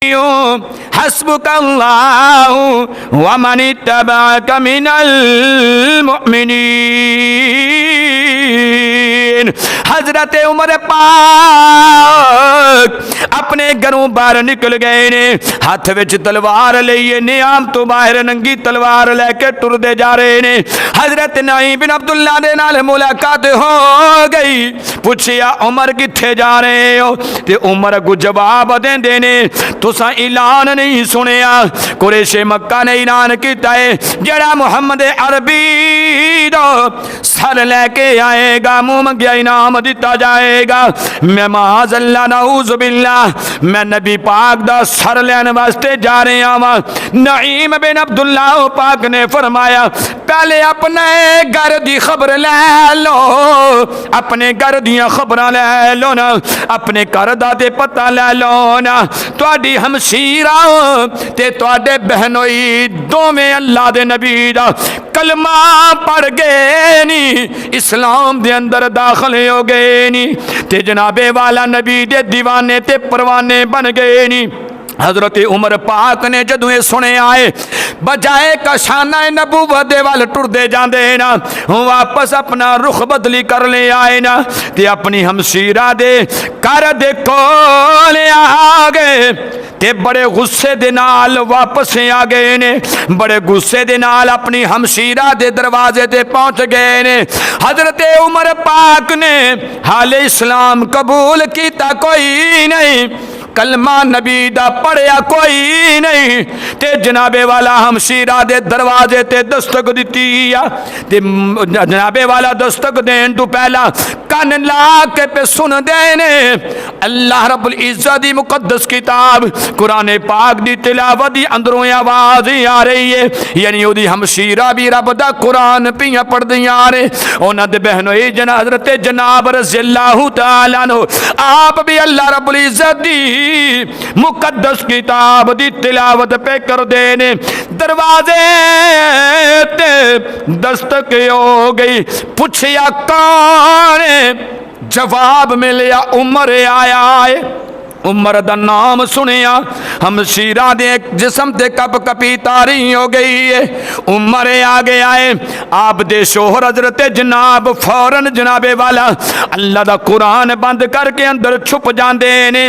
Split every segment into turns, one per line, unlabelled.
حسبک اللہ ومن اتبعک من المؤمنین۔ حضرت عمر پاک اپنے گھروں باہر نکل گئے نے، ہاتھ وچ تلوار لئیے نیام تو باہر ننگی تلوار لے کے ٹر دے جا رہے نے۔ حضرت نعیم بن عبداللہ دے نال ملاقات ہو گئی، پوچھیا عمر کتھے جا رہے ہو؟ تے عمر کو جواب دیں دینے تساں اعلان نہیں سنیا، قریش مکہ نے اعلان کیتا ہے جڑا محمد عربی دا سر لے کے آئے گا منہ منگیا انعام دیتا جائے گا۔ میں معاذ اللہ نعوذ باللہ میں نبی پاک دا سر لینے واسطے جا رہے ہاں۔ نعیم بن عبداللہ پاک نے فرمایا پہلے اپنے گھر دی خبر لے لو، اپنے گھر دیاں خبراں لے لو نا، اپنے گھر دا تے پتہ لے لو نا۔ تواڈی ہمشیرہ تے تواڈے بہنوئی دوویں اللہ دے نبی دا کلمہ پڑھ گئے نی، اسلام دے اندر داخل ہو گئے نی، تے جناب والا نبی دے دیوانے تے پروانے بن گئے نی۔ حضرت عمر پاک نے جدوں یہ سنے آئے بجائے کا شانہ نبوت دے وال ٹر دے جاندے نا، واپس اپنا رخ بدلی کر لے آئے نا، تے اپنی ہمشیرہ دے کر دے کولے آگے تے بڑے غصے دے نال واپس آ گئے نے، بڑے غصے دے نال اپنی ہمشیرہ دے دروازے تے پہنچ گئے نے۔ حضرت عمر پاک نے حال اسلام قبول کیتا کوئی نہیں، کلمہ نبی دا پڑھیا کوئی نہیں، تے جناب والا ہمشیرہ دے دروازے تے دستک دیتی یا تے جناب والا دستک دین تو پہلا کان لا کے پہ سن دینے اللہ رب العزت دی مقدس کتاب قرآن پاک دی تلاوت دی اندروں آواز ہی آ رہی ہے، یعنی او دی ہمشیرہ بھی رب دا قرآن پیاں پڑھ دیاں آ رہے، اونا دے بہنوئی حضرت جناب رضی اللہ تعالیٰ عنہ آپ بھی اللہ رب العزت دی مقدس کتاب دی تلاوت پہ کر دینے، دروازے تے دستک ہو گئی، پوچھیا کون ہے؟ جواب ملیا عمر آیا ہے۔ عمر دا نام سنیا ہمشیرہ دے جسم تے کپ کپی تاری ہو گئی ہے۔ عمر آگے آئے، آپ دے شوہر حضرت جناب فوراً جناب والا اللہ دا قرآن بند کر کے اندر چھپ جاندے نے۔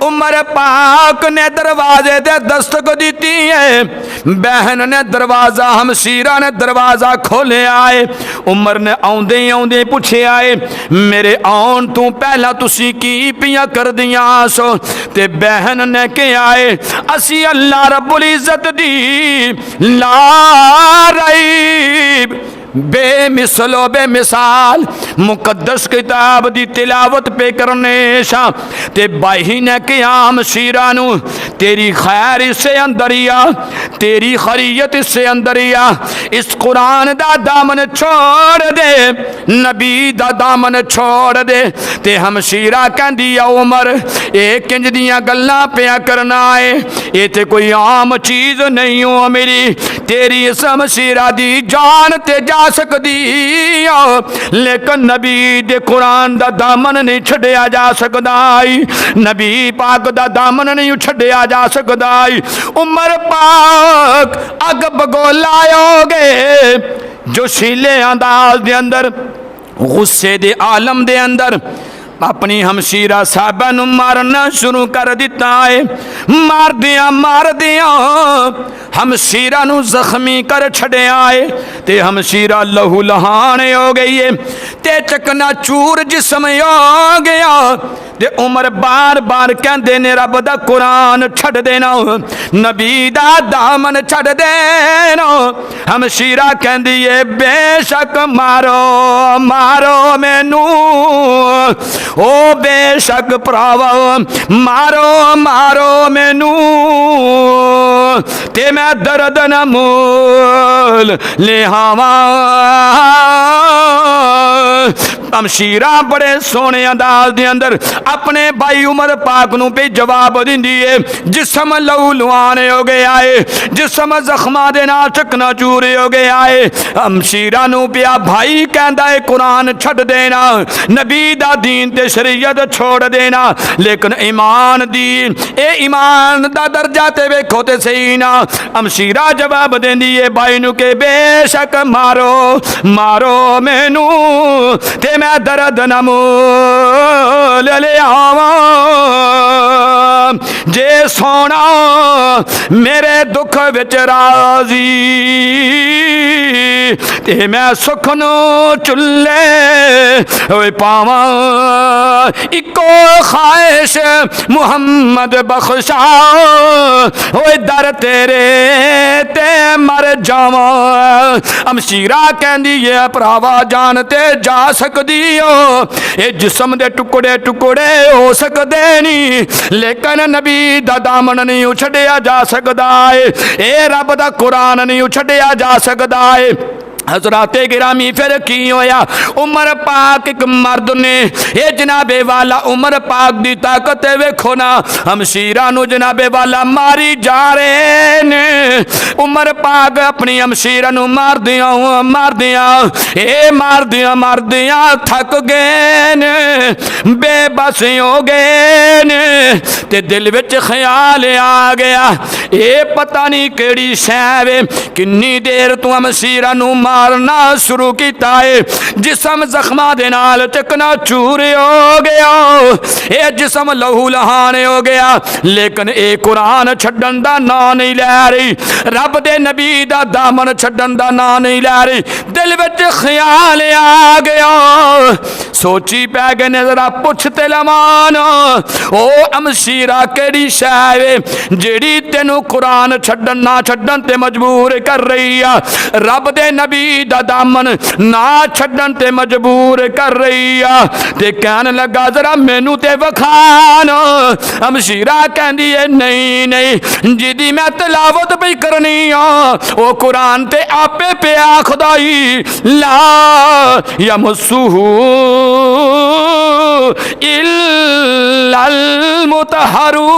عمر پاک نے دروازے دے دستک دیتی ہے، بہن نے دروازہ ہمشیرہ نے دروازہ کھولے آئے۔ عمر نے آؤندے آؤندے پوچھے آئے میرے آن تو پہلا تسی کی پیاں کر دیاں سو؟ تے بہن نے کہ آئے اسی اللہ رب العزت دی لا ریب بے مثل و بے مثال مقدس کتاب دی تلاوت پہ کرنے شاہ، تے بائی نے قیام شیرانو تیری خیر اس سے اندریا، تیری خریت اس سے اندریا، اس قرآن دا دامن چھوڑ دے، نبی دا دامن چھوڑ دے۔ تے ہمشیرہ کہن دیا عمر ایک کنج دیاں گلنا پیا کرنا ہے، یہ تے کوئی عام چیز نہیں ہو میری، تیری اس ہمشیرہ دی جان تے جا سکتی، لیکن نبی دے قرآن دا دامن نہیں چھڑیا جا سکدائی، نبی پاک دا دامن نہیں چھڑیا جا سکدائی۔ عمر پاک اگ بگولا ہو گئے جو شیلے انداز دے اندر غصے دے عالم دے اندر اپنی ہمشیرہ صاحبہ نو مارنا شروع کر دیتا ہے، مار دیاں ہمشیرہ نو زخمی کر چھڑے آئے، تے ہمشیرہ لہو لہانے ہو گئی ہے، تے چکنا چور جسم ہو گیا۔ تے عمر بار بار کہن دینے رب دا قرآن چھڑ دینا، نبی دا دامن چھڑ دینا۔ ہمشیرہ کہن دیئے بے شک مارو مارو مینو، او بے شک پراو مارو مارو مینو، تے میں درد نہ مول لہاواں امشیرہ بڑے سونے انداز دے اندر اپنے بھائی عمر پاک نو پہ جواب دیندی ہے جسم لہو لوانے ہو گیا ہے جسم زخمہ دے نال چکنا چورے ہو گیا ہے امشیرہ نو پیا بھائی کہندا ہے قرآن چھڑ دینا نبی دا دین تے شریعت چھوڑ دینا لیکن ایمان دین اے ایمان دا درجہ تے ویکھو تے صحیح نا امشیرہ جواب دیندی ہے بھائی نو کہ بے شک مارو مارو مینو تے میں درد نہ مول لے آواں جے سونا میرے دکھ وچ راضی تے میں سکھ نو چلے ہوئے پاواں اکو خواہش محمد بخشا ہوئے در تیرے تے مر جاواں امشیرہ کہندی ہے پراوا جانتے جا سکدی ہو اے جسم دے ٹکڑے ٹکڑے ہو سکدے نہیں لیکن نبی دا دامن نہیں اچھڑیا جا سکدا ہے اے رب دا قرآن نہیں اچھڑیا جا سکدا ہے حضرات گرامی پھر کی ہویا عمر پاک ایک مرد نے اے جناب والا عمر پاک دی طاقت ویکھو نا ہمشیرہ نو جناب والا ماری جا رہے نے عمر پاک اپنی ہمشیرہ نو مار دیاں تھک گئے نے بے بس ہو گئے نے تے دل وچ خیال آ گیا اے پتہ نہیں کیڑی شے وے کنی دیر تو ہمشیرہ نو مارنا شروع کیتا ہے جسم زخمہ دے نال چکنا چورے ہو گیا اے جسم لہو لہانے ہو گیا لیکن اے قرآن چھڈن دا نا نہیں لے رہی رب دے نبی دا دامن چھڈن دا نا نہیں لے رہی دل وچ خیال آ گیا سوچی پہ گئے نظرہ پوچھتے لمان او امشیرہ کیڑی شاوے جیڑی تینو قرآن چھڈن نہ چھڈن تے مجبور کر رہی ہے رب دے نبی دا دامن نہ چھڈن تے مجبور کر رہی ہے تے کہنے لگا ذرا مینو تے وکھان امشیرہ کہندی ہے نہیں جدی میں تلاوت بھی کرنی او قرآن تے آپے پہ خدائی لا یمسوہ الا المطہرون